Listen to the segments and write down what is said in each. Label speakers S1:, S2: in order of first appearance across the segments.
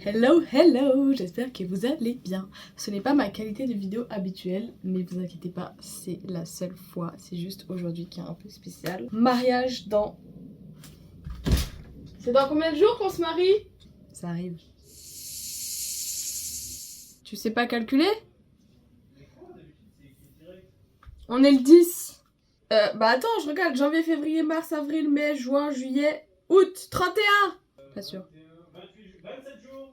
S1: Hello, hello, j'espère que vous allez bien. Ce n'est pas ma qualité de vidéo habituelle, mais vous inquiétez pas, c'est la seule fois. C'est juste aujourd'hui qui est un peu spécial. Mariage dans... C'est dans combien de jours qu'on se marie? Ça arrive. Tu sais pas calculer? On est le 10. Bah attends, je regarde. Janvier, février, mars, avril, mai, juin, juillet, août, 31. Pas sûr. 27 jours.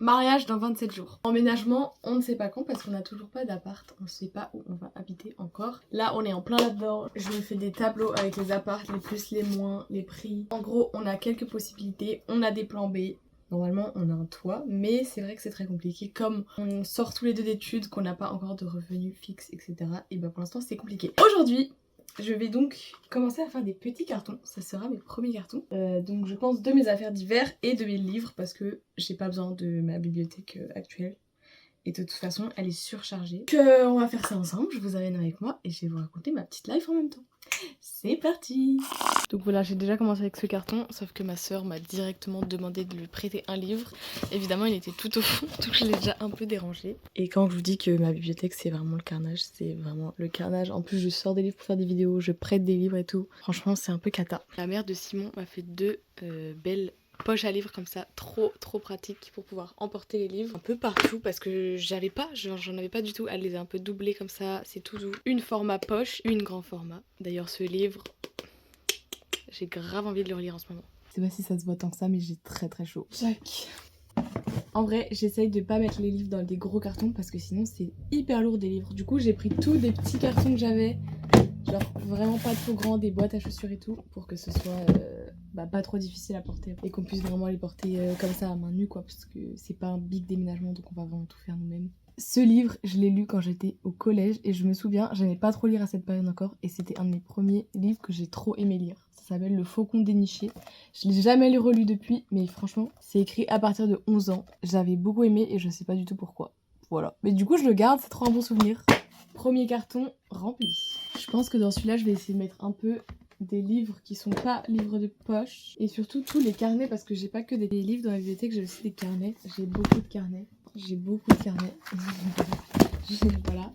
S1: Mariage dans 27 jours. Emménagement, on ne sait pas quand parce qu'on n'a toujours pas d'appart. On ne sait pas où on va habiter encore. Là, on est en plein là-dedans. Je me fais des tableaux avec les apparts, les plus, les moins, les prix. En gros, on a quelques possibilités. On a des plans B. Normalement, on a un toit, mais c'est vrai que c'est très compliqué. Comme on sort tous les deux d'études, qu'on n'a pas encore de revenus fixes, etc. Et bah pour l'instant, c'est compliqué. Aujourd'hui, je vais donc commencer à faire des petits cartons. Ça sera mes premiers cartons. Donc je pense de mes affaires d'hiver et de mes livres parce que j'ai pas besoin de ma bibliothèque actuelle. Et de toute façon, elle est surchargée. Donc on va faire ça ensemble. Je vous amène avec moi et je vais vous raconter ma petite life en même temps. C'est parti! Donc voilà, j'ai déjà commencé avec ce carton, sauf que ma soeur m'a directement demandé de lui prêter un livre. Évidemment, il était tout au fond, donc je l'ai déjà un peu dérangé. Et quand je vous dis que ma bibliothèque, c'est vraiment le carnage, c'est vraiment le carnage. En plus, je sors des livres pour faire des vidéos, je prête des livres et tout. Franchement, c'est un peu cata. La mère de Simon m'a fait deux belles poches à livres comme ça, trop pratique pour pouvoir emporter les livres un peu partout parce que j'en avais pas du tout. Elle les a un peu doublés comme ça, c'est tout doux. Une format poche, une grand format. D'ailleurs, ce livre, j'ai grave envie de le relire en ce moment. Je sais pas si ça se voit tant que ça, mais j'ai très chaud. Jack. En vrai, j'essaye de pas mettre les livres dans des gros cartons parce que sinon c'est hyper lourd des livres. Du coup, j'ai pris tous des petits cartons que j'avais, genre vraiment pas trop grands, des boîtes à chaussures et tout, pour que ce soit pas trop difficile à porter et qu'on puisse vraiment les porter comme ça à main nue quoi, parce que c'est pas un big déménagement donc on va vraiment tout faire nous-mêmes. Ce livre, je l'ai lu quand j'étais au collège et je me souviens, j'aimais pas trop lire à cette période encore et c'était un de mes premiers livres que j'ai trop aimé lire. Ça s'appelle Le Faucon déniché. Je l'ai jamais relu depuis, mais franchement, c'est écrit à partir de 11 ans. J'avais beaucoup aimé et je sais pas du tout pourquoi. Voilà. Mais du coup, je le garde, c'est trop un bon souvenir. Premier carton rempli. Je pense que dans celui-là, je vais essayer de mettre un peu des livres qui sont pas livres de poche et surtout tous les carnets parce que j'ai pas que des livres dans la bibliothèque, j'ai aussi des carnets. J'ai beaucoup de carnets. Voilà.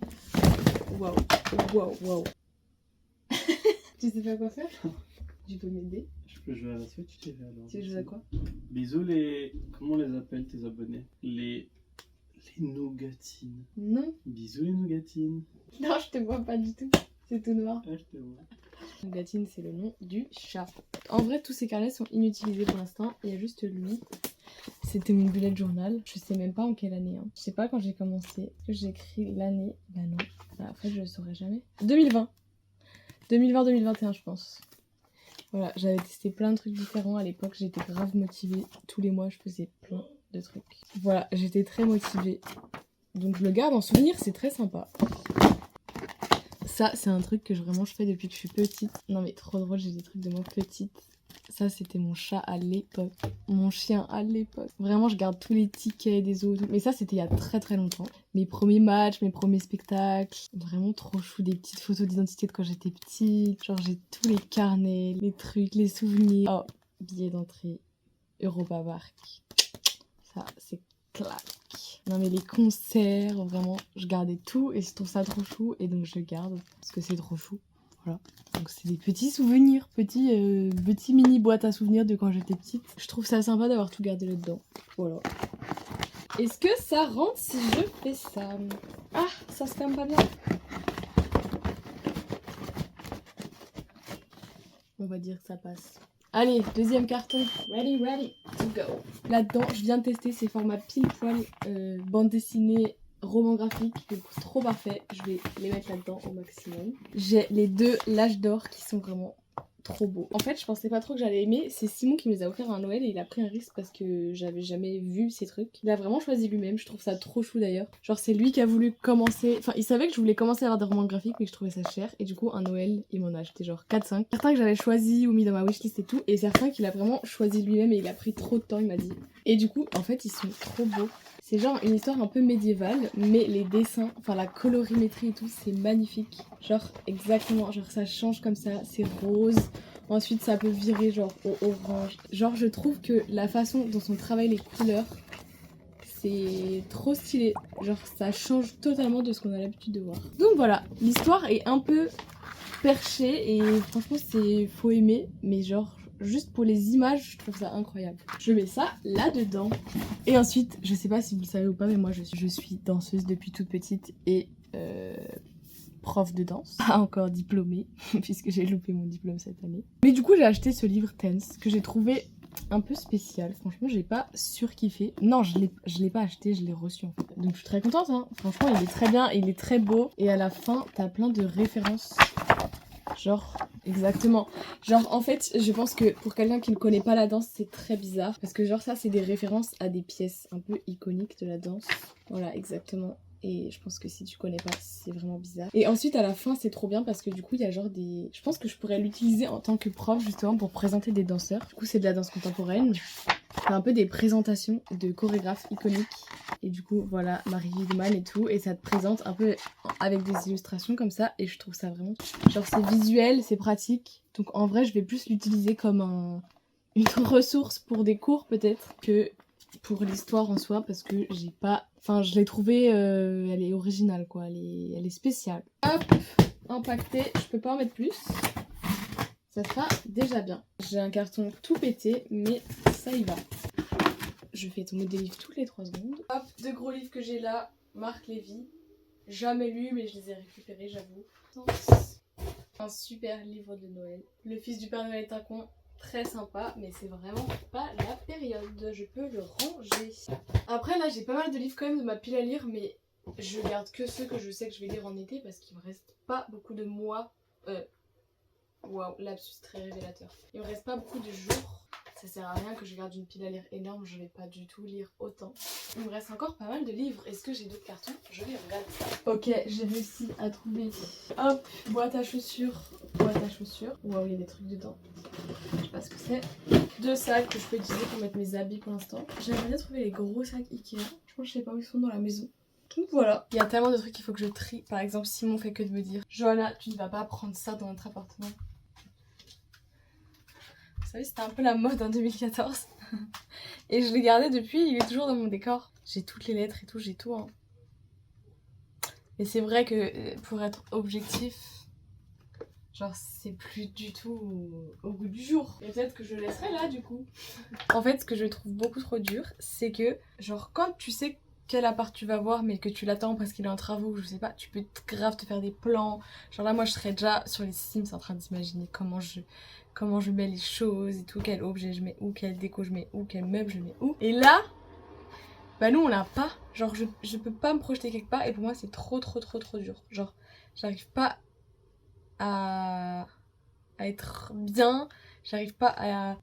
S1: Waouh. Tu sais pas quoi faire? Tu peux m'aider?
S2: Je peux jouer à la Switch, tu veux alors?
S1: Tu veux jouer à quoi?
S2: Bisous les... Comment on les appelle tes abonnés? Les nougatines.
S1: Non.
S2: Bisous les nougatines.
S1: Non, je te vois pas du tout. C'est tout noir.
S2: Ah, je te vois.
S1: Nougatine, c'est le nom du chat. En vrai, tous ces carnets sont inutilisés pour l'instant. Il y a juste lui. C'était mon bullet journal. Je sais même pas en quelle année. Hein. Je sais pas quand j'ai commencé. Est-ce que j'ai écrit l'année? Bah non. Bah, en fait, je le saurais jamais. 2020. 2020-2021, je pense. Voilà, j'avais testé plein de trucs différents. À l'époque, j'étais grave motivée. Tous les mois, je faisais plein de trucs. Voilà, j'étais très motivée. Donc, je le garde en souvenir. C'est très sympa. Ça, c'est un truc que vraiment je fais depuis que je suis petite. Non, mais trop drôle, j'ai des trucs de moi petite. Ça, c'était mon chat à l'époque. Mon chien à l'époque. Vraiment, je garde tous les tickets des autres. Mais ça, c'était il y a très longtemps. Mes premiers matchs, mes premiers spectacles. Vraiment trop chou. Des petites photos d'identité de quand j'étais petite. Genre, j'ai tous les carnets, les trucs, les souvenirs. Oh, billets d'entrée. Europa Park. Ça, c'est clac. Non mais les concerts, vraiment, je gardais tout et je trouve ça trop chou. Et donc, je garde parce que c'est trop chou. Voilà. Donc c'est des petits souvenirs, petits mini boîtes à souvenirs de quand j'étais petite. Je trouve ça sympa d'avoir tout gardé là-dedans. Voilà. Est-ce que ça rentre si je fais ça? Ah, ça se ferme pas bien. On va dire que ça passe. Allez, deuxième carton. Ready to go. Là-dedans, je viens de tester ces formats pile poil bande dessinée, roman graphique, donc trop parfait. Je vais les mettre là-dedans au maximum. J'ai les deux L'Âge d'Or qui sont vraiment trop beaux. En fait, je pensais pas trop que j'allais aimer. C'est Simon qui me les a offerts à Noël et il a pris un risque parce que j'avais jamais vu ces trucs. Il a vraiment choisi lui-même. Je trouve ça trop chou d'ailleurs. Genre, c'est lui qui a voulu commencer. Enfin, il savait que je voulais commencer à avoir des romans graphiques, mais que je trouvais ça cher. Et du coup, un Noël, il m'en a acheté genre 4-5. Certains que j'avais choisi ou mis dans ma wishlist et tout. Et certains qu'il a vraiment choisi lui-même et il a pris trop de temps, il m'a dit. Et du coup, en fait, ils sont trop beaux. C'est genre une histoire un peu médiévale, mais les dessins, enfin la colorimétrie et tout, c'est magnifique. Genre exactement, genre ça change comme ça, c'est rose. Ensuite ça peut virer genre au orange. Genre je trouve que la façon dont on travaille les couleurs, c'est trop stylé. Genre ça change totalement de ce qu'on a l'habitude de voir. Donc voilà, l'histoire est un peu perchée et franchement faut aimer, mais genre juste pour les images je trouve ça incroyable. Je mets ça là-dedans. Et ensuite, je sais pas si vous le savez ou pas, mais moi je suis danseuse depuis toute petite et prof de danse, pas encore diplômée puisque j'ai loupé mon diplôme cette année. Mais du coup j'ai acheté ce livre Tense que j'ai trouvé un peu spécial. Franchement j'ai pas surkiffé. Non, je l'ai pas acheté, je l'ai reçu en fait. Donc je suis très contente hein. Franchement il est très bien, il est très beau et à la fin t'as plein de références. Genre, exactement. Genre, en fait, je pense que pour quelqu'un qui ne connaît pas la danse, c'est très bizarre. Parce que genre, ça, c'est des références à des pièces un peu iconiques de la danse. Voilà, exactement. Et je pense que si tu connais pas, c'est vraiment bizarre. Et ensuite, à la fin, c'est trop bien parce que du coup, il y a genre des... Je pense que je pourrais l'utiliser en tant que prof, justement, pour présenter des danseurs. Du coup, c'est de la danse contemporaine. C'est un peu des présentations de chorégraphes iconiques. Et du coup, voilà, Marie Wiedemann et tout. Et ça te présente un peu avec des illustrations comme ça. Et je trouve ça vraiment... Genre, c'est visuel, c'est pratique. Donc, en vrai, je vais plus l'utiliser comme une ressource pour des cours, peut-être, que pour l'histoire en soi. Parce que j'ai pas... Enfin, je l'ai trouvée... elle est originale, quoi. Elle est spéciale. Hop, empaquetée. Je peux pas en mettre plus. Ça sera déjà bien. J'ai un carton tout pété, mais ça y va. Je fais tomber des livres toutes les 3 secondes. Hop, 2 gros livres que j'ai là. Marc Lévy. Jamais lu, mais je les ai récupérés, j'avoue. Un super livre de Noël. Le fils du Père Noël est un con. Très sympa, mais c'est vraiment pas la période. Je peux le ranger. Après, là, j'ai pas mal de livres quand même de ma pile à lire, mais je garde que ceux que je sais que je vais lire en été parce qu'il me reste pas beaucoup de mois. Waouh, lapsus très révélateur. Il me reste pas beaucoup de jours. Ça sert à rien que je garde une pile à lire énorme, je vais pas du tout lire autant. Il me reste encore pas mal de livres. Est-ce que j'ai d'autres cartons? Je vais regarder ça. Ok, j'ai réussi à trouver. Hop, boîte à chaussures. Boîte à chaussures. Waouh, il y a des trucs dedans. Je sais pas ce que c'est. 2 sacs que je peux utiliser pour mettre mes habits pour l'instant. J'aimerais bien trouver les gros sacs Ikea. Je pense que je sais pas où ils sont dans la maison. Donc voilà. Il y a tellement de trucs qu'il faut que je trie. Par exemple, Simon fait que de me dire Johanna, tu ne vas pas prendre ça dans notre appartement. Vous savez, c'était un peu la mode en 2014. Et je l'ai gardé depuis, il est toujours dans mon décor. J'ai toutes les lettres et tout, j'ai tout. Hein. Et c'est vrai que pour être objectif, genre c'est plus du tout au goût du jour. Et peut-être que je le laisserai là du coup. En fait, ce que je trouve beaucoup trop dur, c'est que genre quand tu sais quel appart tu vas voir mais que tu l'attends parce qu'il est en travaux, je sais pas, tu peux grave te faire des plans. Genre là moi je serais déjà sur les Sims en train d'imaginer comment je mets les choses et tout, quel objet je mets où, quelle déco je mets où, quel meuble je mets où. Et là, bah nous on l'a pas. Genre je peux pas me projeter quelque part et pour moi c'est trop dur. Genre j'arrive pas à être bien, j'arrive pas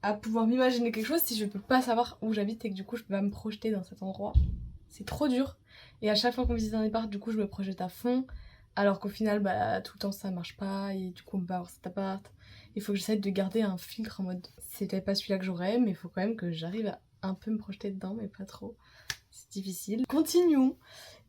S1: à pouvoir m'imaginer quelque chose si je peux pas savoir où j'habite et que du coup je peux pas me projeter dans cet endroit. C'est trop dur. Et à chaque fois qu'on visite un appart, du coup je me projette à fond. Alors qu'au final, bah tout le temps ça marche pas et du coup on peut pas avoir cet appart. Il faut que j'essaie de garder un filtre en mode c'est peut-être pas celui-là que j'aurais, mais il faut quand même que j'arrive à un peu me projeter dedans, mais pas trop. C'est difficile. Continuons.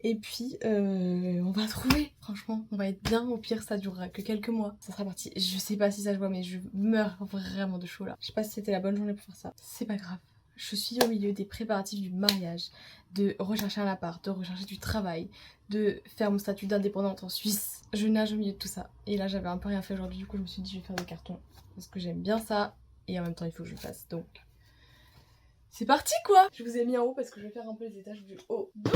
S1: Et puis on va trouver, franchement, on va être bien. Au pire ça durera que quelques mois. Ça sera parti. Je sais pas si ça se voit, mais je meurs vraiment de chaud là. Je sais pas si c'était la bonne journée pour faire ça. C'est pas grave. Je suis au milieu des préparatifs du mariage, de rechercher un appart, de rechercher du travail, de faire mon statut d'indépendante en Suisse. Je nage au milieu de tout ça. Et là j'avais un peu rien fait aujourd'hui, du coup je me suis dit je vais faire des cartons. Parce que j'aime bien ça, et en même temps il faut que je le fasse, donc... C'est parti quoi! Je vous ai mis en haut parce que je vais faire un peu les étages du haut. Donc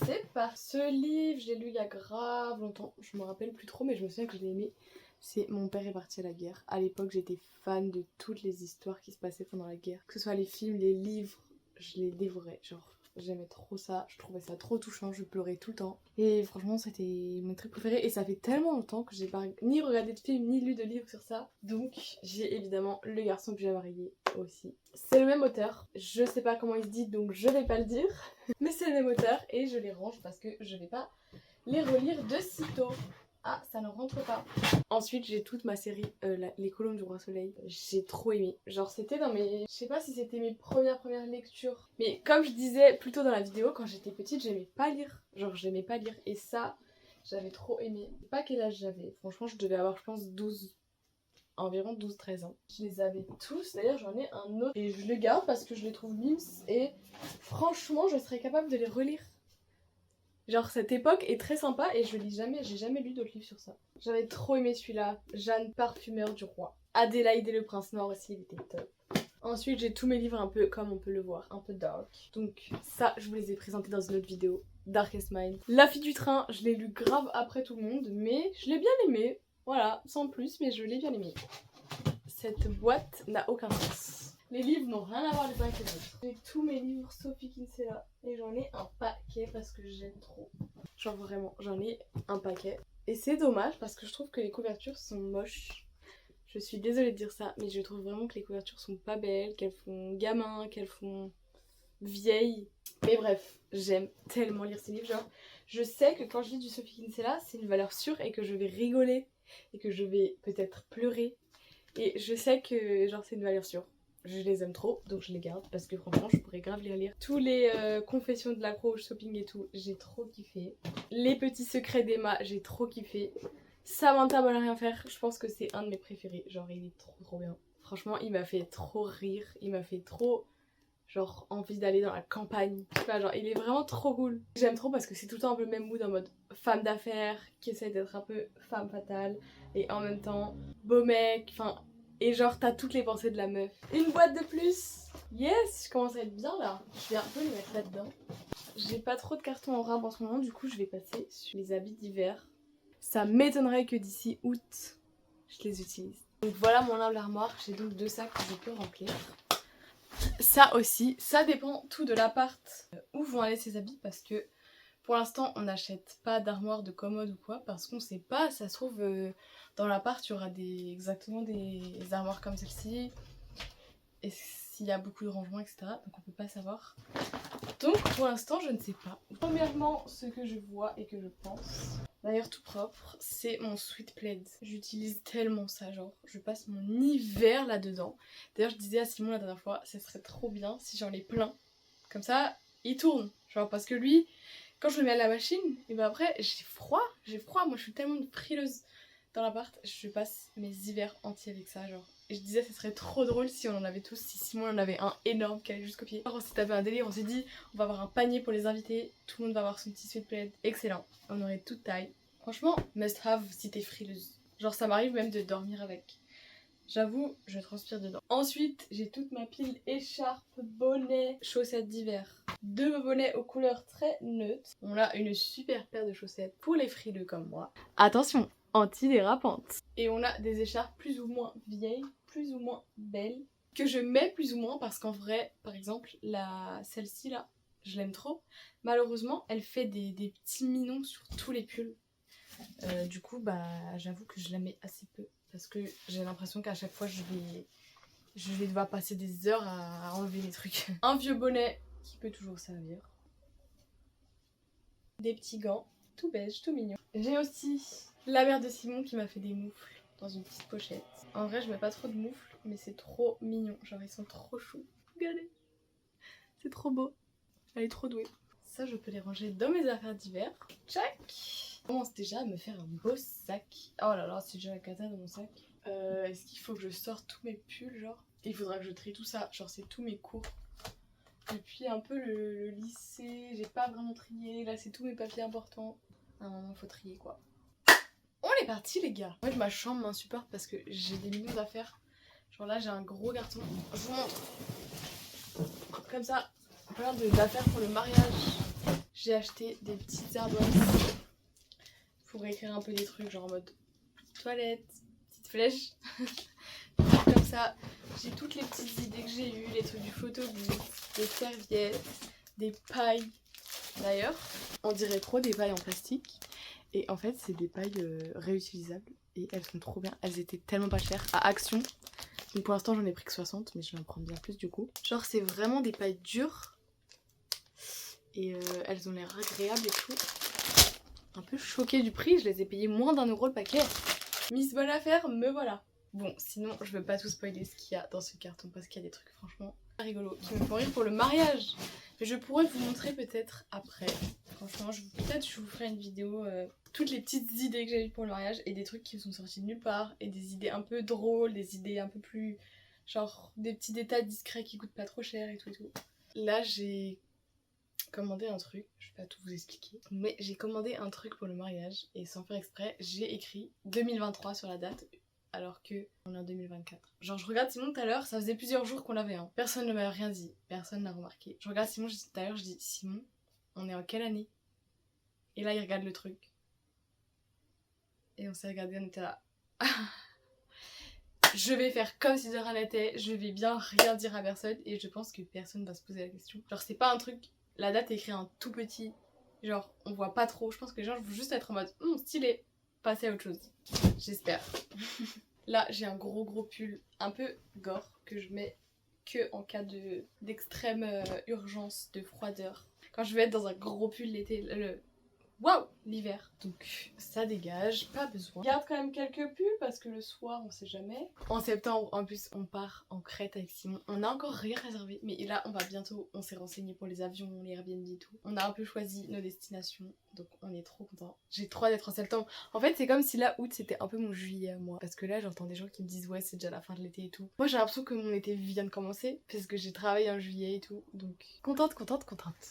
S1: c'est parti. Ce livre, je l'ai lu il y a grave longtemps. Je me rappelle plus trop mais je me souviens que je l'ai aimé. C'est Mon père est parti à la guerre. À l'époque j'étais fan de toutes les histoires qui se passaient pendant la guerre. Que ce soit les films, les livres, je les dévorais. Genre j'aimais trop ça, je trouvais ça trop touchant, je pleurais tout le temps. Et franchement c'était mon truc préféré et ça fait tellement longtemps que j'ai pas ni regardé de film ni lu de livre sur ça. Donc j'ai évidemment Le garçon que j'ai marié aussi. C'est le même auteur, je sais pas comment il se dit donc je vais pas le dire. Mais c'est le même auteur et je les range parce que je vais pas les relire de sitôt. Ah, ça ne rentre pas. Ensuite, j'ai toute ma série Les Colombes du Roi Soleil. J'ai trop aimé. Genre, c'était dans mes... Je sais pas si c'était mes premières lectures. Mais comme je disais plus tôt dans la vidéo, quand j'étais petite, j'aimais pas lire. Genre, j'aimais pas lire. Et ça, j'avais trop aimé. Je sais pas quel âge j'avais. Franchement, je devais avoir, je pense, 12 environ 12-13 ans. Je les avais tous, d'ailleurs j'en ai un autre et je le garde parce que je les trouve mimes et franchement je serais capable de les relire. Genre cette époque est très sympa et j'ai jamais lu d'autres livres sur ça. J'avais trop aimé celui-là, Jeanne parfumeur du roi. Adélaïde et le prince noir aussi, il était top. Ensuite j'ai tous mes livres un peu comme on peut le voir, un peu dark. Donc ça je vous les ai présentés dans une autre vidéo, Darkest Mind. La fille du train, je l'ai lu grave après tout le monde mais je l'ai bien aimé. Voilà, sans plus mais je l'ai bien aimé. Cette boîte n'a aucun sens. Les livres n'ont rien à voir les uns avec les autres. J'ai tous mes livres Sophie Kinsella et j'en ai un paquet parce que j'aime trop. Genre vraiment, j'en ai un paquet. Et c'est dommage parce que je trouve que les couvertures sont moches. Je suis désolée de dire ça, mais je trouve vraiment que les couvertures sont pas belles, qu'elles font gamin, qu'elles font vieilles. Mais bref, j'aime tellement lire ces livres. Genre, je sais que quand je lis du Sophie Kinsella, c'est une valeur sûre et que je vais rigoler et que je vais peut-être pleurer. Et je sais que genre c'est une valeur sûre. Je les aime trop, donc je les garde parce que franchement je pourrais grave les lire. Tous les confessions de la Croix shopping et tout, j'ai trop kiffé. Les petits secrets d'Emma, j'ai trop kiffé. Samantha va rien faire, je pense que c'est un de mes préférés. Genre il est trop bien. Franchement il m'a fait trop rire, il m'a fait trop genre envie d'aller dans la campagne. Je sais pas, genre il est vraiment trop cool. J'aime trop parce que c'est tout le temps un peu le même mood en mode femme d'affaires qui essaie d'être un peu femme fatale et en même temps beau mec, enfin. Et genre t'as toutes les pensées de la meuf. Une boîte de plus. Yes, je commence à être bien là. Je vais un peu les mettre là-dedans. J'ai pas trop de cartons en rab en ce moment, du coup je vais passer sur les habits d'hiver. Ça m'étonnerait que d'ici août, je les utilise. Donc voilà mon humble armoire, j'ai donc 2 sacs que je peux remplir. Ça aussi, ça dépend tout de l'appart où vont aller ces habits parce que pour l'instant on n'achète pas d'armoire, de commode ou quoi parce qu'on sait pas, ça se trouve dans l'appart il y aura exactement des armoires comme celle-ci et s'il y a beaucoup de rangements etc, donc on peut pas savoir. Donc pour l'instant je ne sais pas. Premièrement ce que je vois et que je pense, d'ailleurs tout propre, c'est mon Sweet Plaid. J'utilise tellement ça, genre je passe mon hiver là-dedans. D'ailleurs je disais à Simon la dernière fois, ça serait trop bien si j'en ai plein, comme ça il tourne, genre parce que lui quand je le mets à la machine, et ben après j'ai froid, moi je suis tellement une frileuse dans l'appart, je passe mes hivers entiers avec ça genre. Et je disais ce serait trop drôle si on en avait tous, si Simon en avait un énorme qui allait jusqu'au pied. Alors on s'est tapé un délire, on s'est dit on va avoir un panier pour les invités, tout le monde va avoir son petit Sweet Plaid, excellent, on aurait toute taille. Franchement, must have si t'es frileuse. Genre ça m'arrive même de dormir avec. J'avoue, je transpire dedans. Ensuite, j'ai toute ma pile écharpe, bonnet, chaussettes d'hiver. 2 bonnets aux couleurs très neutres. On a une super paire de chaussettes pour les frileux comme moi. Attention, antidérapantes. Et on a des écharpes plus ou moins vieilles, plus ou moins belles, que je mets plus ou moins parce qu'en vrai, par exemple, celle-ci là, je l'aime trop. Malheureusement, elle fait des petits minons sur tous les pulls. Du coup, bah, j'avoue que je la mets assez peu. Parce que j'ai l'impression qu'à chaque fois je vais devoir passer des heures à enlever les trucs. Un vieux bonnet qui peut toujours servir. Des petits gants, tout beige, tout mignon. J'ai aussi la mère de Simon qui m'a fait des moufles dans une petite pochette. En vrai je mets pas trop de moufles mais c'est trop mignon, genre ils sont trop choux. Regardez, c'est trop beau, elle est trop douée. Ça je peux les ranger dans mes affaires d'hiver. Tchac. Je commence déjà à me faire un beau sac. Oh là là, c'est déjà la cata dans mon sac. Est-ce qu'il faut que je sorte tous mes pulls, genre? Il faudra que je trie tout ça, genre c'est tous mes cours. Et puis un peu le lycée, j'ai pas vraiment trié. Là c'est tous mes papiers importants. À un moment faut trier quoi. On est parti les gars. En fait ma chambre m'insupporte parce que j'ai des millions d'affaires. Genre là j'ai un gros carton. Je vous montre. Comme ça, plein d'affaires pour le mariage. J'ai acheté des petites ardoises pour écrire un peu des trucs genre en mode toilette, petite flèche. Comme ça, j'ai toutes les petites idées que j'ai eues, les trucs du photobooth, des serviettes, des pailles. D'ailleurs, on dirait trop des pailles en plastique. Et en fait, c'est des pailles réutilisables. Et elles sont trop bien. Elles étaient tellement pas chères à Action. Donc pour l'instant, j'en ai pris que 60, mais je vais en prendre bien plus du coup. Genre, c'est vraiment des pailles dures. Et elles ont l'air agréables et tout. Un peu choquée du prix, je les ai payées moins d'1 € le paquet. Miss Bonne Affaire, me voilà. Bon, sinon, je veux pas tout spoiler ce qu'il y a dans ce carton parce qu'il y a des trucs franchement rigolos qui me font rire pour le mariage. Mais je pourrais vous montrer peut-être après. Franchement, peut-être je vous ferai une vidéo, toutes les petites idées que j'ai eues pour le mariage et des trucs qui sont sortis de nulle part et des idées un peu drôles, des idées un peu plus... genre des petits détails discrets qui coûtent pas trop cher et tout et tout. Là, j'ai commandé un truc, je vais pas tout vous expliquer, mais j'ai commandé un truc pour le mariage et sans faire exprès, j'ai écrit 2023 sur la date alors que on est en 2024. Genre je regarde Simon tout à l'heure, ça faisait plusieurs jours qu'on l'avait, hein. Personne ne m'a rien dit, personne n'a remarqué. Je regarde Simon tout à l'heure, je dis Simon, on est en quelle année? Et là il regarde le truc. Et on s'est regardé, on était là. Je vais faire comme si de rien n'était, je vais bien rien dire à personne et je pense que personne va se poser la question. Genre c'est pas un truc, la date est écrite en tout petit, genre on voit pas trop, je pense que les gens vont juste être en mode stylé, passer à autre chose. J'espère. Là j'ai un gros pull un peu gore que je mets que en cas d'extrême urgence, de froideur. Quand je vais être dans un gros pull l'été, waouh, l'hiver. Donc ça dégage, pas besoin. Je garde quand même quelques pulls parce que le soir on sait jamais. En septembre en plus on part en Crète avec Simon. On a encore rien réservé mais là on va bientôt, on s'est renseigné pour les avions, les Airbnb et tout. On a un peu choisi nos destinations donc on est trop contents. J'ai trop hâte d'être en septembre. En fait c'est comme si là août c'était un peu mon juillet à moi. Parce que là j'entends des gens qui me disent ouais c'est déjà la fin de l'été et tout. Moi j'ai l'impression que mon été vient de commencer parce que j'ai travaillé en juillet et tout. Donc contente.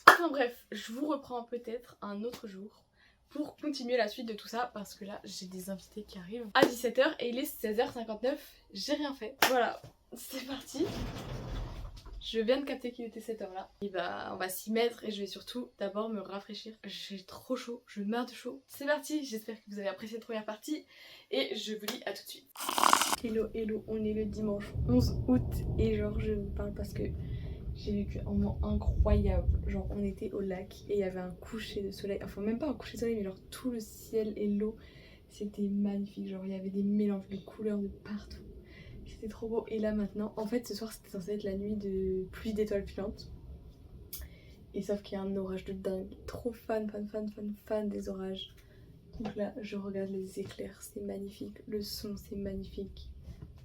S1: Enfin bref, je vous reprends peut-être un autre jour pour continuer la suite de tout ça parce que là j'ai des invités qui arrivent à 17h et il est 16h59, j'ai rien fait. Voilà, c'est parti. Je viens de capter qu'il était cette heure là. Et bah on va s'y mettre et je vais surtout d'abord me rafraîchir. J'ai trop chaud, je meurs de chaud. C'est parti, j'espère que vous avez apprécié cette première partie et je vous dis à tout de suite. Hello, on est le dimanche 11 août et genre je vous parle parce que j'ai vécu un moment incroyable. Genre on était au lac et il y avait un coucher de soleil. Enfin même pas un coucher de soleil mais genre tout le ciel et l'eau. C'était magnifique. Genre il y avait des mélanges de couleurs de partout. C'était trop beau. Et là maintenant, en fait ce soir c'était censé être la nuit de pluie d'étoiles filantes. Et sauf qu'il y a un orage de dingue. Trop fan des orages. Donc là je regarde les éclairs. C'est magnifique. Le son c'est magnifique.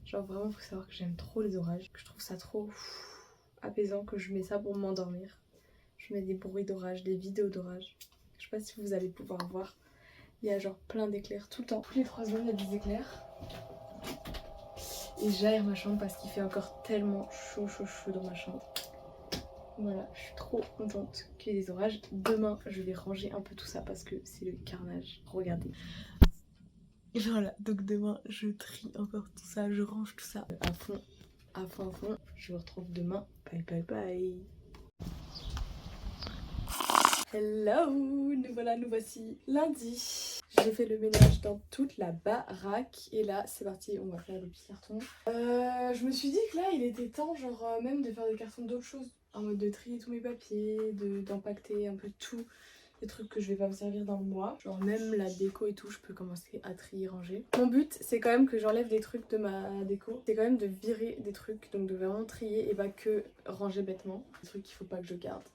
S1: Genre vraiment faut savoir que j'aime trop les orages. Que je trouve ça trop... apaisant, que je mets ça pour m'endormir. Je mets des bruits d'orage, des vidéos d'orage. Je sais pas si vous allez pouvoir voir. Il y a genre plein d'éclairs tout le temps. Tous les 3 secondes il y a des éclairs. Et j'aère ma chambre parce qu'il fait encore tellement chaud dans ma chambre. Voilà, je suis trop contente qu'il y ait des orages. Demain je vais ranger un peu tout ça parce que c'est le carnage. Regardez. Et voilà, donc demain je trie encore tout ça, je range tout ça à fond. Je vous retrouve demain. Bye. Hello, nous voici lundi. J'ai fait le ménage dans toute la baraque et là c'est parti, on va faire des petits cartons. Je me suis dit que là il était temps genre même de faire des cartons d'autres choses. En mode de trier tous mes papiers, d'empacter un peu tout. Les trucs que je vais pas me servir dans le mois. Genre même la déco et tout, je peux commencer à trier, ranger. Mon but c'est quand même que j'enlève des trucs de ma déco. C'est quand même de virer des trucs, donc de vraiment trier et pas que ranger bêtement. Des trucs qu'il faut pas que je garde.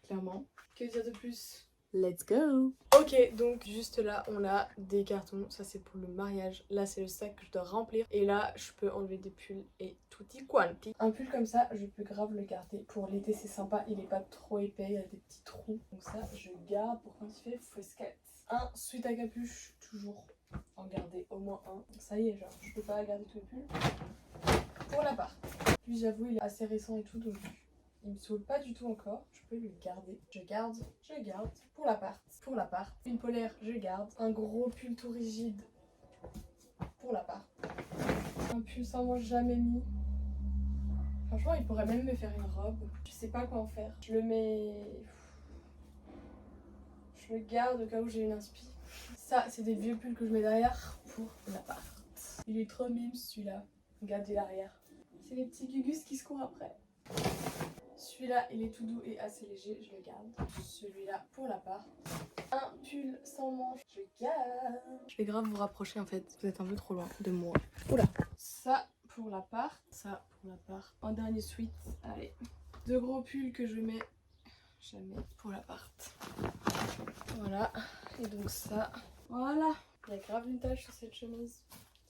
S1: Clairement. Que dire de plus? Let's go! Ok, donc juste là on a des cartons, ça c'est pour le mariage. Là c'est le sac que je dois remplir. Et là je peux enlever des pulls et tutti quanti. Un pull comme ça, je peux grave le garder. Pour l'été c'est sympa, il est pas trop épais, il y a des petits trous. Donc ça je garde pour quand il fait fresquette. Un sweat à capuche, toujours en garder au moins un. Ça y est, genre je peux pas garder tous les pulls. Pour l'appart. Puis j'avoue il est assez récent et tout donc... il me saoule pas du tout encore, je peux le garder. Je garde. Pour l'appart. Une polaire, je garde. Un gros pull tout rigide pour l'appart. Un pull sans manche jamais mis. Franchement, il pourrait même me faire une robe. Je sais pas quoi en faire. Je le mets... je le garde au cas où j'ai une inspi. Ça, c'est des vieux pulls que je mets derrière pour l'appart. Il est trop mime celui-là. Regardez l'arrière. C'est les petits gugus qui se courent après. Celui-là, il est tout doux et assez léger, je le garde. Celui-là pour l'appart. Un pull sans manches, je garde. Je vais grave vous rapprocher en fait, vous êtes un peu trop loin de moi. Oula. Ça pour l'appart, Un dernier sweat, allez. 2 gros pulls que je mets jamais pour l'appart. Voilà, et donc ça, voilà. Il y a grave une tache sur cette chemise.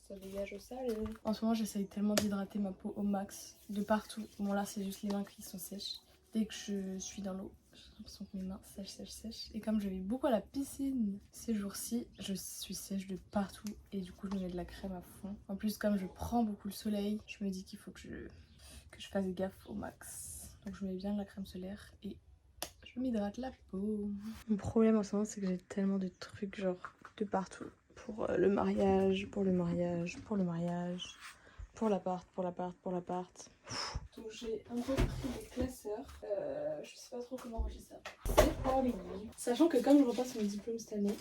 S1: Ça dégage au sale. En ce moment j'essaye tellement d'hydrater ma peau au max de partout. Bon là c'est juste les mains qui sont sèches. Dès que je suis dans l'eau, J'ai l'impression que mes mains sèchent. Et comme je vais beaucoup à la piscine ces jours-ci, je suis sèche de partout. Et du coup, je me mets de la crème à fond. En plus, comme je prends beaucoup le soleil, je me dis qu'il faut que je fasse gaffe au max. Donc je mets bien de la crème solaire et je m'hydrate la peau. Mon problème en ce moment, c'est que j'ai tellement de trucs genre de partout. Pour le mariage, pour l'appart. Donc j'ai un peu pris des classeurs. Je sais pas trop comment ranger ça. C'est pas les livres. Sachant que comme je repasse mon diplôme cette année,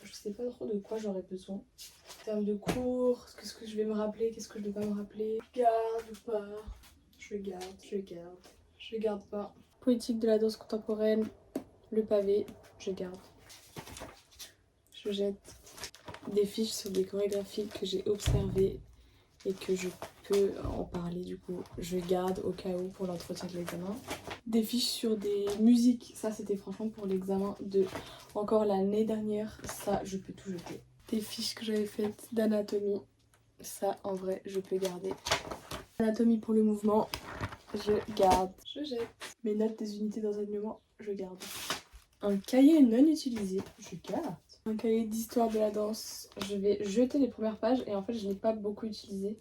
S1: je sais pas trop de quoi j'aurais besoin. En termes de cours, qu'est-ce que je vais me rappeler, qu'est-ce que je dois pas me rappeler. Je garde ou pas. Je garde pas. Politique de la danse contemporaine, le pavé, je garde. Je jette des fiches sur des chorégraphies que j'ai observées et que je peux en parler du coup. Je garde au cas où pour l'entretien de l'examen. Des fiches sur des musiques, ça c'était franchement pour l'examen de encore l'année dernière, ça je peux tout jeter. Des fiches que j'avais faites d'anatomie, ça en vrai je peux garder. Anatomie pour le mouvement, je garde. Je jette. Mes notes des unités d'enseignement, je garde. Un cahier non utilisé, je garde. Un cahier d'histoire de la danse, je vais jeter les premières pages et en fait je l'ai pas beaucoup utilisé.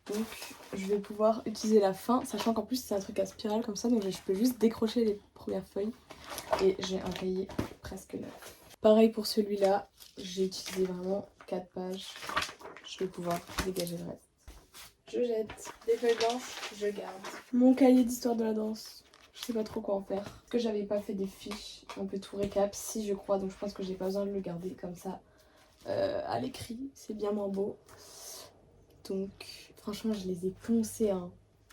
S1: Donc je vais pouvoir utiliser la fin, sachant qu'en plus c'est un truc à spirale comme ça, donc je peux juste décrocher les premières feuilles. Et j'ai un cahier presque neuf. Pareil pour celui-là, j'ai utilisé vraiment 4 pages. Je vais pouvoir dégager le reste. Je jette. Des feuilles blanches, je garde. Mon cahier d'histoire de la danse, je sais pas trop quoi en faire. Parce que j'avais pas fait des fiches, un peu tout récap, si je crois, donc je pense que j'ai pas besoin de le garder comme ça à l'écrit. C'est bien moins beau. Donc franchement je les ai poncés hein.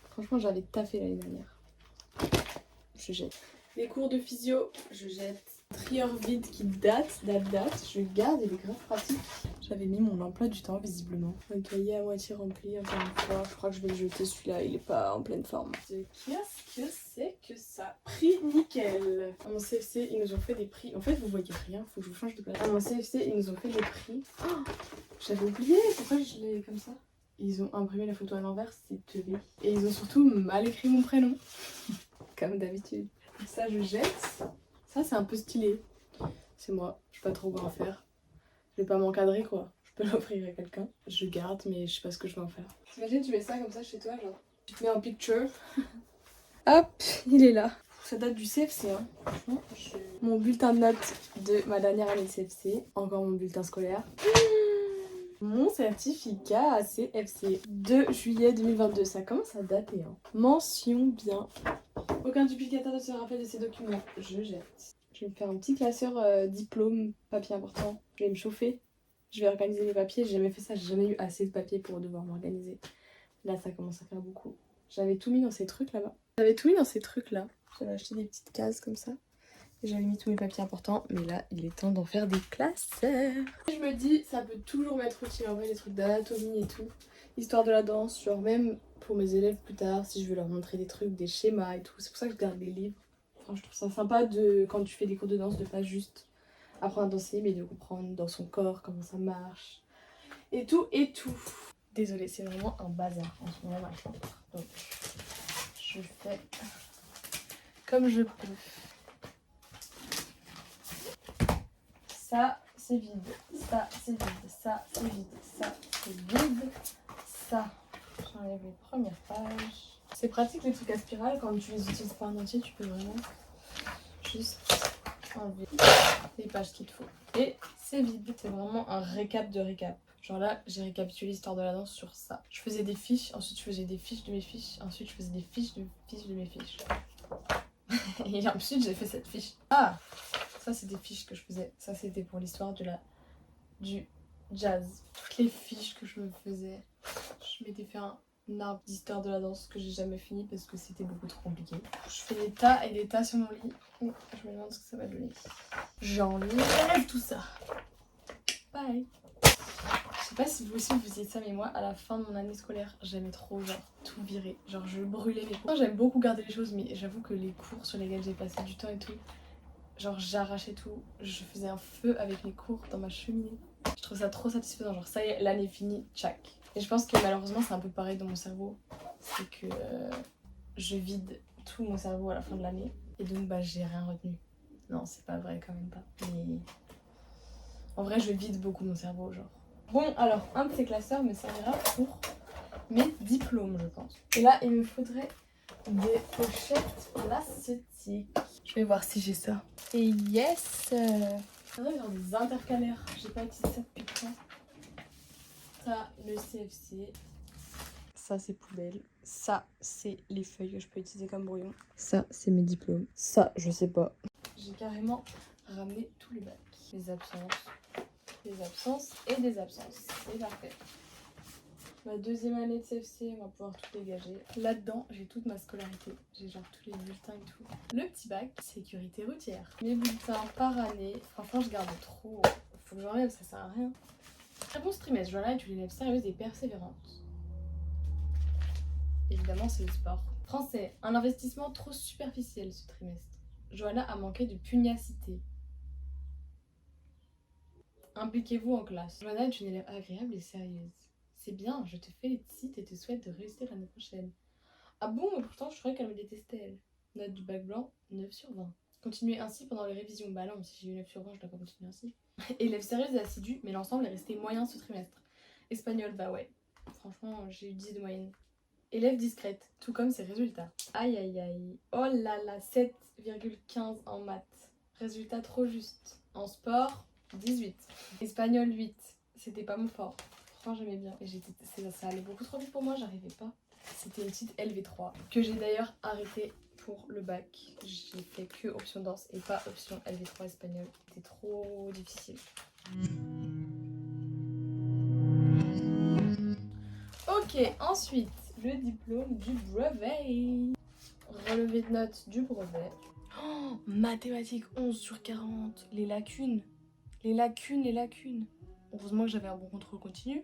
S1: Franchement j'avais taffé l'année dernière. Je jette. Les cours de physio, je jette. Trieur vide qui date, je garde, il est grave pratique. J'avais mis mon emploi du temps visiblement. Un cahier à moitié rempli, encore une fois. Je crois que je vais le jeter celui-là, il est pas en pleine forme. Qu'est-ce que c'est que ça? Prix nickel. À mon CFC, ils nous ont fait des prix. En fait, vous voyez rien, faut que je vous change de place. À mon CFC, ils nous ont fait des prix. Oh, j'avais oublié, pourquoi je l'ai comme ça? Ils ont imprimé la photo à l'envers, c'est teubé. Et ils ont surtout mal écrit mon prénom. Comme d'habitude. Ça, je jette. Ça, c'est un peu stylé. C'est moi, je sais pas trop quoi en faire. Je vais pas m'encadrer quoi. Je peux l'offrir à quelqu'un. Je garde, mais je sais pas ce que je vais en faire. T'imagines, tu mets ça comme ça chez toi, genre. Tu te mets en picture. Hop, il est là. Ça date du CFC, hein. Franchement, mon bulletin de notes de ma dernière année de CFC. Encore mon bulletin scolaire. Mon certificat CFC 2 juillet 2022. Ça commence à dater, hein. Mention bien. Aucun duplicateur ne se rappelle de ces documents. Je jette. Je vais me faire un petit classeur diplôme, papier important. Je vais me chauffer. Je vais organiser les papiers. J'ai jamais fait ça. J'ai jamais eu assez de papiers pour devoir m'organiser. Là, ça commence à faire beaucoup. J'avais tout mis dans ces trucs là-bas. J'avais J'avais acheté des petites cases comme ça. Et j'avais mis tous mes papiers importants. Mais là, il est temps d'en faire des classeurs. Et je me dis, ça peut toujours m'être utile en vrai, les trucs d'anatomie et tout. Histoire de la danse, genre même pour mes élèves plus tard, si je veux leur montrer des trucs, des schémas et tout. C'est pour ça que je garde les livres. Enfin, je trouve ça sympa quand tu fais des cours de danse de pas juste apprendre à danser, mais de comprendre dans son corps comment ça marche. Et tout. Désolée, c'est vraiment un bazar en ce moment ma chambre. Donc, je fais comme je peux. Ça, c'est vide. Ça, c'est vide. Ça, c'est vide. Ça, c'est vide. Ça, j'enlève les premières pages. C'est pratique les trucs à spirale, quand tu les utilises pas en entier, tu peux vraiment juste enlever les pages qu'il te faut. Et c'est vide, c'est vraiment un récap de récap. Genre là, j'ai récapitulé l'histoire de la danse sur ça. Je faisais des fiches, ensuite je faisais des fiches de mes fiches, ensuite je faisais des fiches de mes fiches. Et ensuite j'ai fait cette fiche. Ah, ça c'est des fiches que je faisais. Ça c'était pour l'histoire du jazz. Toutes les fiches que je me faisais. Je m'étais fait un arbre d'histoire de la danse que j'ai jamais fini parce que c'était beaucoup trop compliqué. Je fais des tas et des tas sur mon lit. Et je me demande ce que ça va donner. J'enlève tout ça. Bye. Je sais pas si vous aussi vous faisiez ça, mais moi à la fin de mon année scolaire, j'aimais trop genre tout virer. Genre je brûlais mes cours. J'aime beaucoup garder les choses, mais j'avoue que les cours sur lesquels j'ai passé du temps et tout, genre j'arrachais tout. Je faisais un feu avec mes cours dans ma cheminée. Je trouve ça trop satisfaisant. Genre ça y est, l'année est finie, tchac. Et je pense que malheureusement c'est un peu pareil dans mon cerveau. C'est que je vide tout mon cerveau à la fin de l'année. Et donc bah j'ai rien retenu. Non, c'est pas vrai quand même pas. Mais en vrai je vide beaucoup mon cerveau genre. Bon alors un de ces classeurs me servira pour mes diplômes je pense. Et là il me faudrait des pochettes plastiques. Je vais voir si j'ai ça. Et yes. Faudrait genre des intercalaires. J'ai pas utilisé ça depuis quand. Ça le CFC. Ça c'est poubelle. Ça c'est les feuilles que je peux utiliser comme brouillon. Ça c'est mes diplômes. Ça je sais pas. J'ai carrément ramené tous les bacs. Les absences et des absences. C'est parfait. Ma deuxième année de CFC, on va pouvoir tout dégager. Là-dedans, j'ai toute ma scolarité. J'ai genre tous les bulletins et tout. Le petit bac, sécurité routière. Mes bulletins par année. Franchement, je garde trop. Faut que j'enlève, ça sert à rien. Très bon ce trimestre. Joanna est une élève sérieuse et persévérante. Évidemment, c'est le sport. Français, un investissement trop superficiel ce trimestre. Joanna a manqué de pugnacité. Impliquez-vous en classe. Joanna est une élève agréable et sérieuse. C'est bien, je te félicite et te souhaite de réussir l'année prochaine. Ah bon, mais pourtant je croyais qu'elle me détestait elle. Note du bac blanc, 9 sur 20. Continuez ainsi pendant les révisions. Bah non, si j'ai eu 9 sur 20, je dois pas continuer ainsi. Élève sérieuse et assidue, mais l'ensemble est resté moyen ce trimestre. Espagnol, bah ouais. Franchement, j'ai eu 10 de moyenne. Élève discrète, tout comme ses résultats. Aïe aïe aïe. Oh là là, 7,15 en maths. Résultat trop juste. En sport, 18. Espagnol, 8. C'était pas mon fort. Franchement, j'aimais bien. Et ça allait beaucoup trop vite pour moi, j'arrivais pas. C'était une petite LV3 que j'ai d'ailleurs arrêté pour le bac. J'ai fait que option danse et pas option LV3 espagnol. C'était trop difficile. Ok, ensuite, le diplôme du brevet. Relevé de notes du brevet. Oh, mathématiques 11 sur 40. Les lacunes. Les lacunes. Heureusement que j'avais un bon contrôle continu.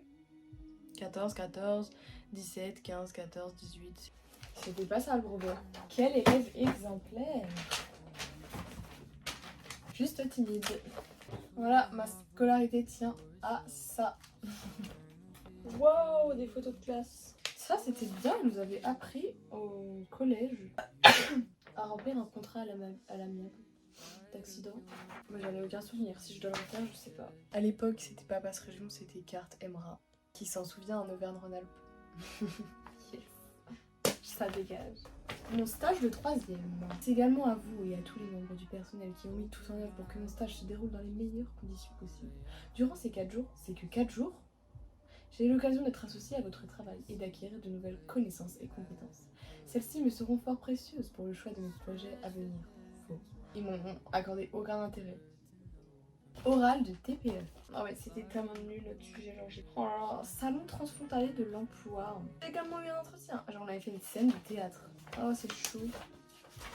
S1: 14, 14, 17, 15, 14, 18. C'était pas ça le brevet. Quel élève exemplaire. Juste timide. Voilà, ma scolarité tient à ça. Wow, des photos de classe. Ça, c'était bien, ils nous avaient appris au collège à remplir un contrat à l'amiable d'accident. Moi, j'en ai aucun souvenir. Si je dois le refaire, je sais pas. À l'époque, c'était pas Basse Région, c'était carte Emra. Qui s'en souvient en Auvergne-Rhône-Alpes. Yes. Ça dégage. Mon stage de 3e. C'est également à vous et à tous les membres du personnel qui ont mis tout en œuvre pour que mon stage se déroule dans les meilleures conditions possibles. Durant ces 4 jours, c'est que 4 jours, j'ai eu l'occasion d'être associée à votre travail et d'acquérir de nouvelles connaissances et compétences. Celles-ci me seront fort précieuses pour le choix de mes projets à venir. Faux. Ils m'ont accordé aucun intérêt. Oral de TPE. Ah ouais, c'était tellement nul notre sujet, genre j'ai... Oh là là, salon transfrontalier de l'emploi. J'ai également eu un entretien. Genre on avait fait une scène de théâtre. Oh c'est chaud.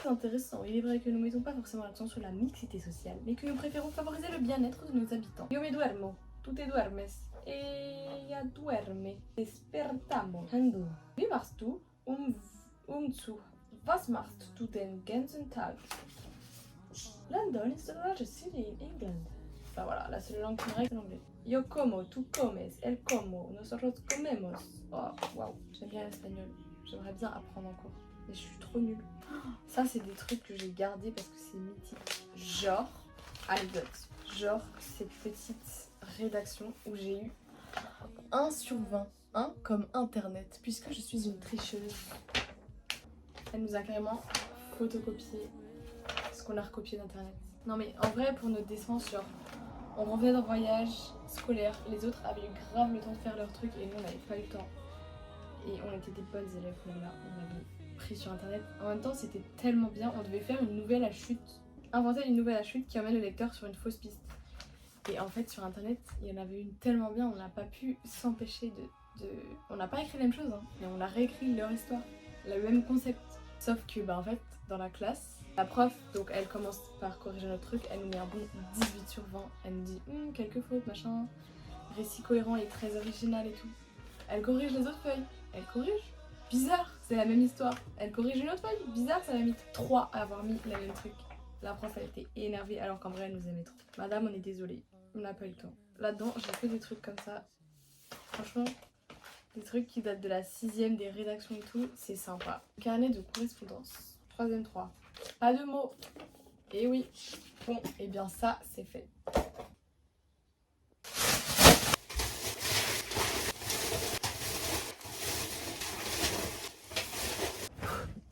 S1: C'est intéressant. Il est vrai que nous mettons pas forcément l'accent sur la mixité sociale, mais que nous préférons favoriser le bien-être de nos habitants. Yo me duermo. Tu te duermes. Ella duerme. Despertamos. Hando. Wie machst du zu? Was machst du den ganzen Tag? London is the largest city in England. Bah voilà, la seule langue qui me reste, c'est l'anglais. Yo como, tu comes, el como, nosotros comemos. Oh, waouh, j'aime bien l'espagnol. J'aimerais bien apprendre encore, mais je suis trop nulle. Ça, c'est des trucs que j'ai gardés parce que c'est mythique. Genre, anecdote. Genre, cette petite rédaction où j'ai eu 1 sur 20. 1 comme internet, puisque je suis une tricheuse. Elle nous a carrément photocopié ce qu'on a recopié d'internet. Non mais en vrai, pour notre décence, genre, on revenait d'un voyage scolaire, les autres avaient eu grave le temps de faire leur truc et nous on n'avait pas eu le temps. Et on était des bonnes élèves, là, on avait pris sur internet. En même temps, c'était tellement bien, on devait faire une nouvelle à chute, inventer une nouvelle à chute qui emmène le lecteur sur une fausse piste. Et en fait, sur internet, il y en avait une tellement bien, on n'a pas pu s'empêcher de... On n'a pas écrit la même chose, hein, mais on a réécrit leur histoire, le même concept. Sauf que, bah en fait, dans la classe, la prof, donc elle commence par corriger notre truc, elle nous met un bon 18 sur 20. Elle nous dit quelques fautes, machin, récit cohérent et très original et tout. Elle corrige les autres feuilles, elle corrige. Bizarre, c'est la même histoire. Elle corrige une autre feuille, bizarre, ça m'a mis 3 à avoir mis le même truc. La prof elle était énervée alors qu'en vrai elle nous aimait trop. Madame, on est désolé, on n'a pas eu le temps. Là-dedans, j'ai fait des trucs comme ça. Franchement, des trucs qui datent de la 6e, des rédactions et tout, c'est sympa. Carnet de correspondance, 3e 3. Pas de mots. Et oui. Bon, et bien ça, c'est fait.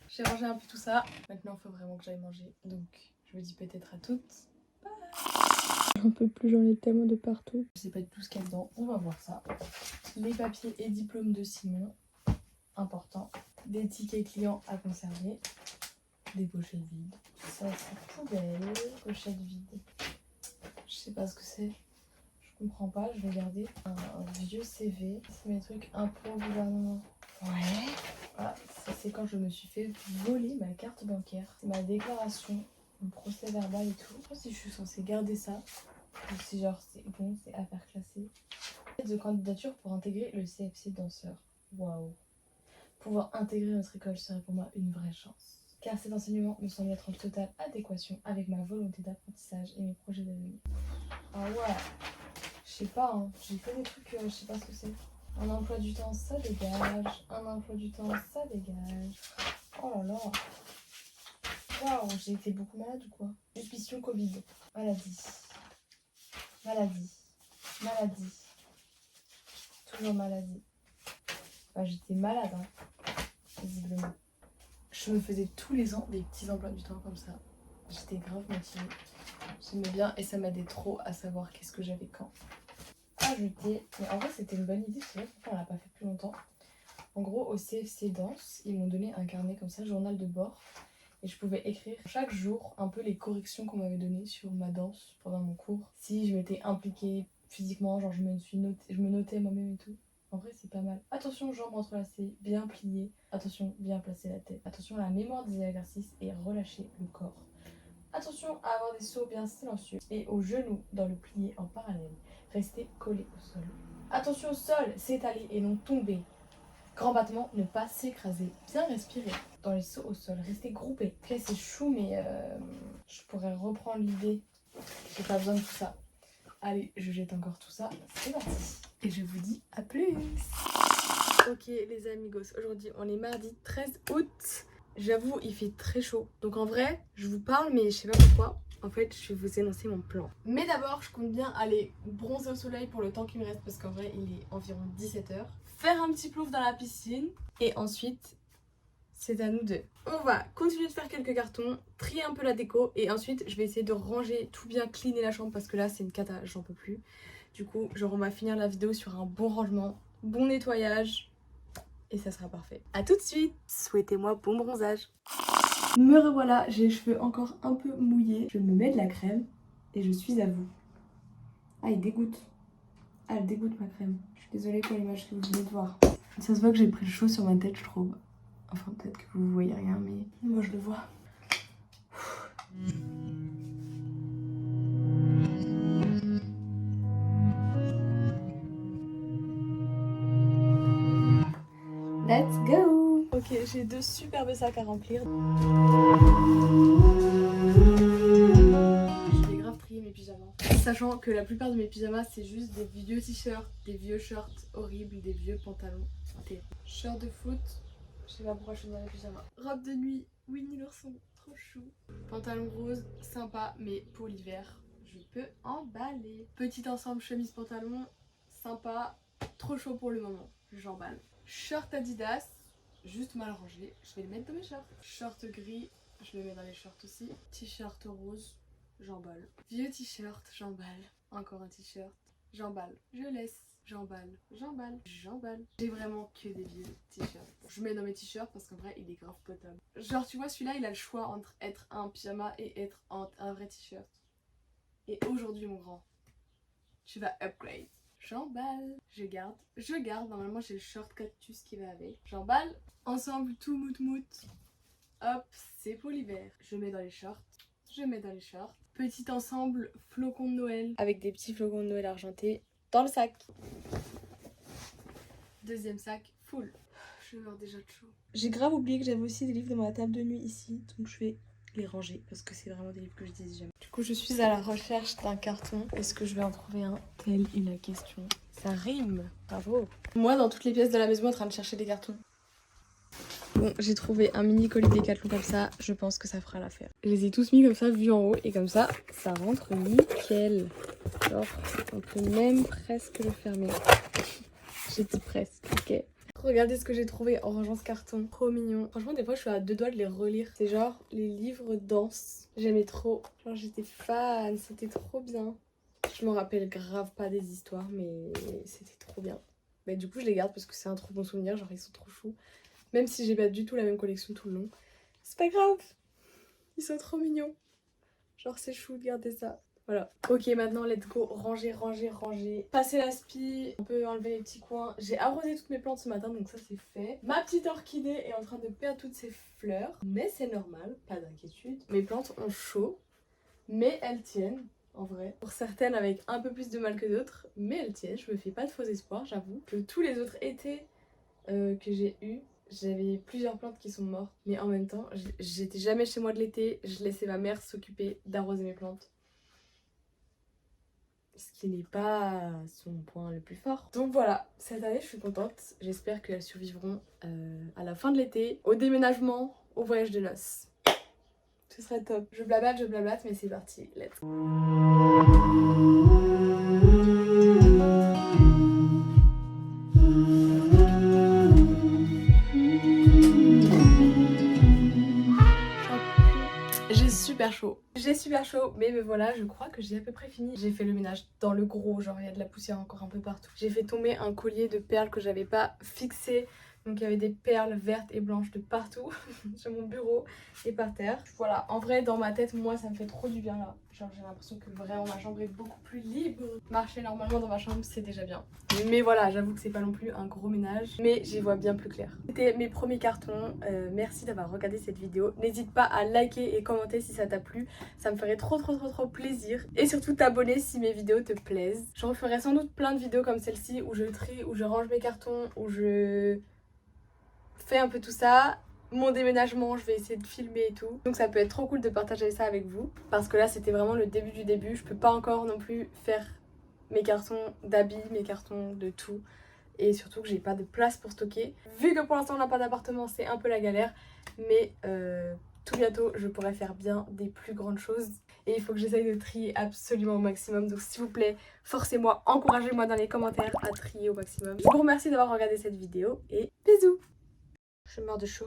S1: J'ai rangé un peu tout ça. Maintenant, il faut vraiment que j'aille manger. Donc, je vous dis peut-être à toutes. J'en peux plus, j'en ai tellement de partout. Je sais pas du tout ce qu'il y a dedans. On va voir ça. Les papiers et diplômes de Simon. Important. Des tickets clients à conserver. Des pochettes vides. Ça, c'est poubelle. Pochette vide. Je sais pas ce que c'est. Je comprends pas. Je vais garder un vieux CV. C'est mes trucs impôts gouvernement. Ouais. Voilà. Ça, c'est quand je me suis fait voler ma carte bancaire. C'est ma déclaration, mon procès verbal et tout. Je sais pas si je suis censée garder ça. Ou si genre c'est bon, c'est affaire classée. De candidature pour intégrer le CFC danseur. Waouh. Pouvoir intégrer notre école serait pour moi une vraie chance. Car cet enseignement me semble être en totale adéquation avec ma volonté d'apprentissage et mes projets d'avenir. Ah ouais. Je sais pas, hein. J'ai fait des trucs, je sais pas ce que c'est. Un emploi du temps, ça dégage. Un emploi du temps, ça dégage. Oh là là. Waouh, j'ai été beaucoup malade ou quoi? Suspicion Covid. Maladie. Maladie. Maladie. Toujours maladie. Enfin, j'étais malade, hein, visiblement. Je me faisais tous les ans des petits emplois du temps comme ça. J'étais grave motivée. J'aimais bien et ça m'aidait trop à savoir qu'est-ce que j'avais quand. Ajouter. Mais en vrai, c'était une bonne idée, c'est vrai pourquoi on l'a pas fait plus longtemps. En gros, au CFC Danse, ils m'ont donné un carnet comme ça, journal de bord. Et je pouvais écrire chaque jour un peu les corrections qu'on m'avait données sur ma danse pendant mon cours. Si je m'étais impliquée physiquement, genre je me notais moi-même et tout. En vrai, c'est pas mal. Attention, jambes entrelacées, bien pliées. Attention, bien placer la tête. Attention à la mémoire des exercices et relâcher le corps. Attention à avoir des sauts bien silencieux et aux genoux dans le plié en parallèle. Restez collés au sol. Attention au sol, s'étaler et non tomber. Grand battement, ne pas s'écraser. Bien respirer. Dans les sauts au sol, restez groupés. Ok, c'est chou, mais je pourrais reprendre l'idée. J'ai pas besoin de tout ça. Allez, je jette encore tout ça. C'est parti. Et je vous dis à plus. Ok les amigos, aujourd'hui on est mardi 13 août. J'avoue, il fait très chaud. Donc en vrai, je vous parle, mais je sais pas pourquoi. En fait, je vais vous énoncer mon plan. Mais d'abord, je compte bien aller bronzer au soleil pour le temps qui me reste, parce qu'en vrai, il est environ 17h. Faire un petit plouf dans la piscine. Et ensuite, c'est à nous deux. On va continuer de faire quelques cartons, trier un peu la déco. Et ensuite, je vais essayer de ranger, tout bien cleaner la chambre, parce que là, c'est une cata, j'en peux plus. Du coup, genre, on va finir la vidéo sur un bon rangement, bon nettoyage. Et ça sera parfait. A tout de suite. Souhaitez-moi bon bronzage. Me revoilà, j'ai les cheveux encore un peu mouillés. Je me mets de la crème et je suis à vous. Ah, il dégoûte. Ah, elle dégoûte ma crème. Je suis désolée pour l'image que vous venez de voir. Ça se voit que j'ai pris le chaud sur ma tête, je trouve. Enfin, peut-être que vous voyez rien, mais moi je le vois. Let's go! Ok, j'ai 2 superbes sacs à remplir. Je vais grave trier mes pyjamas. Sachant que la plupart de mes pyjamas, c'est juste des vieux t-shirts, des vieux shorts horribles, des vieux pantalons. Short de foot, je sais pas pourquoi je suis dans les pyjamas. Robe de nuit, Winnie l'ourson, trop chou. Pantalon rose, sympa, mais pour l'hiver, je peux emballer. Petit ensemble chemise pantalon, sympa, trop chaud pour le moment, j'emballe. Short Adidas, juste mal rangé, je vais le mettre dans mes shorts. Short gris, je le mets dans les shorts aussi. T-shirt rose, j'emballe. Vieux t-shirt, j'emballe. Encore un t-shirt, j'emballe. Je laisse, j'emballe, j'emballe, j'emballe. J'ai vraiment que des vieux t-shirts. Je mets dans mes t-shirts parce qu'en vrai, il est grave potable. Genre, tu vois, celui-là, il a le choix entre être un pyjama et être un vrai t-shirt. Et aujourd'hui, mon grand, tu vas upgrade. J'emballe, je garde, normalement j'ai le short cactus qui va avec. J'emballe, ensemble tout mout. Hop, c'est pour l'hiver. Je mets dans les shorts, Petit ensemble flocons de Noël, avec des petits flocons de Noël argentés dans le sac. Deuxième sac, full. Je meurs déjà de chaud. J'ai grave oublié que j'avais aussi des livres dans ma table de nuit ici, donc je vais les ranger parce que c'est vraiment des livres que je dis jamais. Du coup, je suis à la recherche d'un carton. Est-ce que je vais en trouver un? Telle est la question. Ça rime, bravo. Moi, dans toutes les pièces de la maison, en train de chercher des cartons. Bon, j'ai trouvé un mini colis Décathlon comme ça, je pense que ça fera l'affaire. Je les ai tous mis comme ça, vus en haut, et comme ça rentre nickel. Genre, on peut même presque le fermer. J'ai dit presque, ok. Regardez ce que j'ai trouvé en rangeant ce carton, trop mignon. Franchement, des fois, je suis à deux doigts de les relire. C'est genre les livres danse. J'aimais trop. Genre, j'étais fan, c'était trop bien. Je me rappelle grave pas des histoires, mais c'était trop bien. Mais du coup, je les garde parce que c'est un trop bon souvenir. Genre, ils sont trop choux. Même si j'ai pas du tout la même collection tout le long. C'est pas grave. Ils sont trop mignons. Genre, c'est chou de garder ça. Voilà. Ok, maintenant, let's go. Ranger, ranger, ranger. Passer l'aspi. On peut enlever les petits coins. J'ai arrosé toutes mes plantes ce matin, donc ça, c'est fait. Ma petite orchidée est en train de perdre toutes ses fleurs. Mais c'est normal, pas d'inquiétude. Mes plantes ont chaud, mais elles tiennent. En vrai, pour certaines avec un peu plus de mal que d'autres, mais elles tiennent, je me fais pas de faux espoirs, j'avoue. Que tous les autres étés que j'ai eu, j'avais plusieurs plantes qui sont mortes, mais en même temps, j'étais jamais chez moi de l'été, je laissais ma mère s'occuper d'arroser mes plantes. Ce qui n'est pas son point le plus fort. Donc voilà, cette année je suis contente, j'espère qu'elles survivront à la fin de l'été, au déménagement, au voyage de noces. Ce serait top. Je blablate, mais c'est parti. Let's go. J'ai super chaud, mais me voilà, je crois que j'ai à peu près fini. J'ai fait le ménage dans le gros, genre il y a de la poussière encore un peu partout. J'ai fait tomber un collier de perles que j'avais pas fixé. Donc il y avait des perles vertes et blanches de partout, sur mon bureau et par terre. Voilà, en vrai dans ma tête, moi ça me fait trop du bien là. Genre j'ai l'impression que vraiment ma chambre est beaucoup plus libre. Marcher normalement dans ma chambre c'est déjà bien. Mais voilà, j'avoue que c'est pas non plus un gros ménage, mais j'y vois bien plus clair. C'était mes premiers cartons, merci d'avoir regardé cette vidéo. N'hésite pas à liker et commenter si ça t'a plu, ça me ferait trop plaisir. Et surtout t'abonner si mes vidéos te plaisent. Je referai sans doute plein de vidéos comme celle-ci où je trie, où je range mes cartons, où je fais un peu tout ça. Mon déménagement, je vais essayer de filmer et tout. Donc ça peut être trop cool de partager ça avec vous. Parce que là, c'était vraiment le début du début. Je peux pas encore non plus faire mes cartons d'habits, mes cartons de tout. Et surtout que j'ai pas de place pour stocker. Vu que pour l'instant, on n'a pas d'appartement, c'est un peu la galère. Mais tout bientôt, je pourrai faire bien des plus grandes choses. Et il faut que j'essaye de trier absolument au maximum. Donc s'il vous plaît, forcez-moi, encouragez-moi dans les commentaires à trier au maximum. Je vous remercie d'avoir regardé cette vidéo et bisous! Je meurs de chaud.